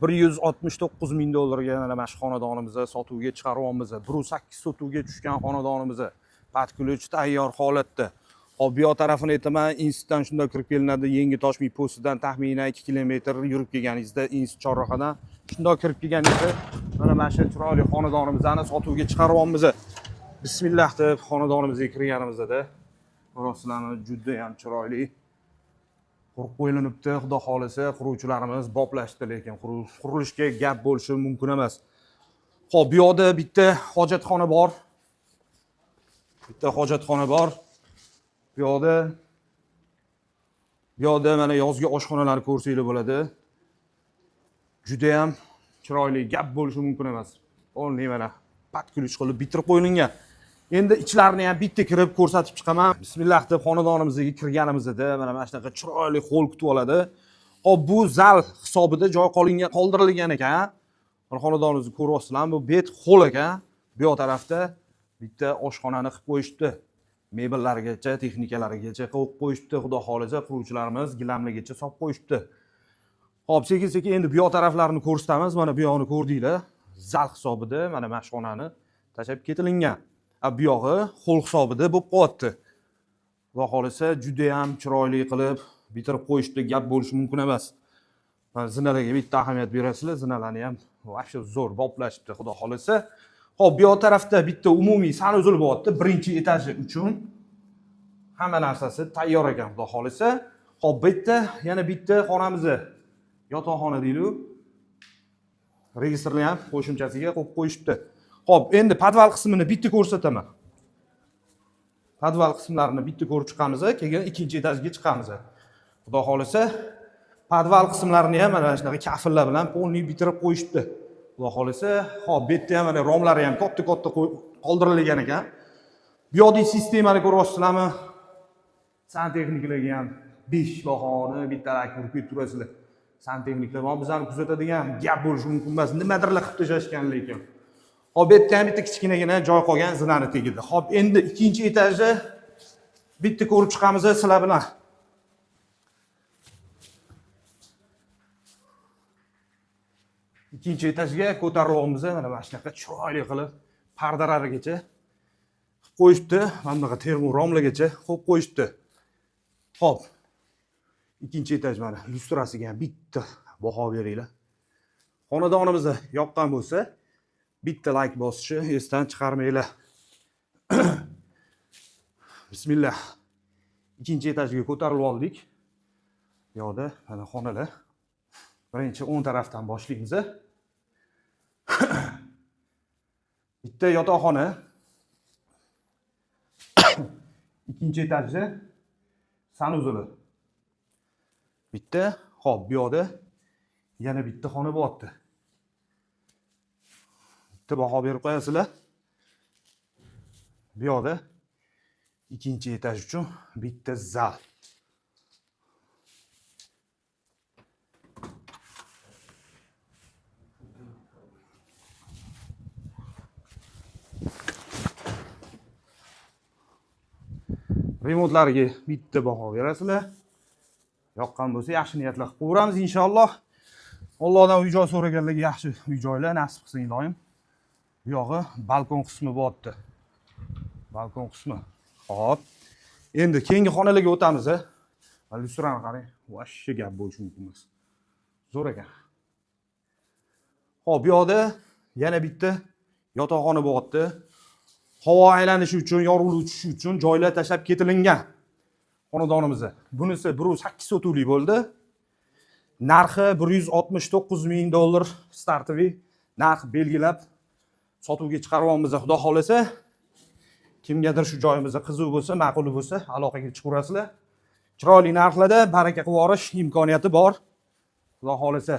169 ming dollarga mana shu xonadonimizni sotuvga chiqaryapmiz. 1.8 sotuvga tushgan xonadonimiz patkulch tayyor holatda. Hop, bu yoq tarafini aytaman, institutdan shunday kirib kelinadi. Yangi Toshmi postidan taxminan 2 kilometr yurib kelganingizda institut chorrahadan shunday kirib kelganingizda mana shu chiroyli xonadonimizni sotuvga chiqaryapmiz. Bismillah deb xonadonimizga kirganimizda rostlarni juda ham chiroyli qurib qo'yilibdi. Xudo xolisa quruvchilarimiz boplashdi, lekin qurilishga gap bo'lishi mumkin emas. Xo'p, bu yoqda bitta hojatxona bor. Bu yoqda mana yozgi oshxonalarni ko'rsanglar bo'ladi. Juda ham chiroyli, gap bo'lishi mumkin emas. O'rnli mana patkulch qilib bitirib qo'yilgan. Endi ichlarini ham bitta kirib ko'rsatib chiqaman. Bismillah deb xonadonimizga kirganimizda mana shunaqa chiroyli xo'l kutib oladi. Hop, bu zal hisobida joy qoldirilgan ekan. Mana xonadonimizni ko'ryapsizlar, bu bet xo'l ekan. Bu yoq tarafda bitta oshxonani qilib qo'yishdi. Mebellargacha, texnikalarigacha qo'yib qo'yishdi. Xudo xolisa quruvchilarimiz gilamligacha solib qo'yishdi. Hop, sekin-sekin endi bu yoq taraflarini ko'rsatamiz. Mana bu yoqni ko'rdinglar. Zal hisobida mana mashxonani tashab ketilgan. Bu yog'i xo'l hisobida bo'lib qolyapti. Xudo xolisa juda ham chiroyli qilib bitirib qo'yishdi, gap bo'lishi mumkin emas. Mana zinalarga bitta ahamiyat berasizlar, zinalarni ham vaqti zo'r boplashibdi, xudo xolisa. Hop, bu yoq tarafda bitta umumiy sanuzul bo'lyapti, birinchi etaji uchun. Hamma narsasi tayyor ekan, xudo xolisa. Hop, bu yerda yana bitta xonamiz, yotoqxona deylik. Registrni ham qo'shimchasiga qo'yib qo'yishibdi. Hop, endi podval qismini bitta ko'rsataman. Podval qismlarini bitta ko'rib chiqamiz, keyin ikkinchi etajga chiqamiz. Xudo xolisa, podval qismlarini ham mana shunaqa kafillar bilan polniy bitirib qo'yishibdi. Xudo xolisa, hop, bu yerda ham mana romlari ham katta-katta qoldirilgan ekan. Bu yoqdagi sistemani ko'ryapsizlarmi? Santexniklarga ham 5 bahoni bittalar ko'rib turasizlar. Santexniklar ham bizlarni kuzatadigan gap bo'lishi mumkin emas. Nimadirlar qilib tashashgan lekin. Hop, bu yerda ham bitta kichkinagina joy qolgan zinani tegidi. Hop, endi ikkinchi etajda bitta ko'rib chiqamiz sizlar bilan. Ikkinchi etajga ko'tarilyapmiz, mana shunaqa chiroyli qilib pardararigacha qilib qo'yishdi. Mana bunaqa termoromlargacha qo'yib qo'yishdi. Hop, ikkinchi etaj mana lyustrasiga ham bitta baho beringlar. Xonadonimiz yoqqan bo'lsa, bitta like bosishni esdan chiqarmanglar. Bismillah. Ikkinchi etajga ko'tarilib oldik. Bu yoqda mana xonalar. Birinchi o'ng tarafdan boshlaymiz. Bitta yotoqxona. Ikkinchi etajda sanuzuli. Bitta, hop, bu yoqda yana bitta xona bo'lyapti. Bitta baho berib qo'yasizlar. Bu yoqda ikkinchi etaj uchun bitta zal. Remontlarga bitta baho berasizlar. Yoqqan bo'lsa, yaxshi niyatlar qilib qo'yamiz inshaalloh. Allohdan uy-joy so'raganlarga yaxshi uy-joylar nasib qilsin iloyim. Bu yog'i balkon qismi bo'lyapti. Balkon qismi. Hop. Endi keyingi xonalarga o'tamiz. Lyustrani qarang, vashshi gap bo'lishi mumkin emas. Zo'r ekan. Hop, bu yoqda yana bitta yotoqxona bo'lyapti. Havo aylanishi uchun, yorug'lik uchishi uchun joylar tashlab ketilgan xonadonimizda. Bunisi 1.8 sotuvlik bo'ldi. Narxi 169 ming dollar startoviy narx belgilab sotuvga chiqaryapmiz. Xudo xolisa, kimgadir shu joyimizda qiziq bo'lsa, ma'qul bo'lsa, aloqaga chiqaverasizlar. Chiroyli narxlarda baraka qilib yorish imkoniyati bor. Xudo xolisa.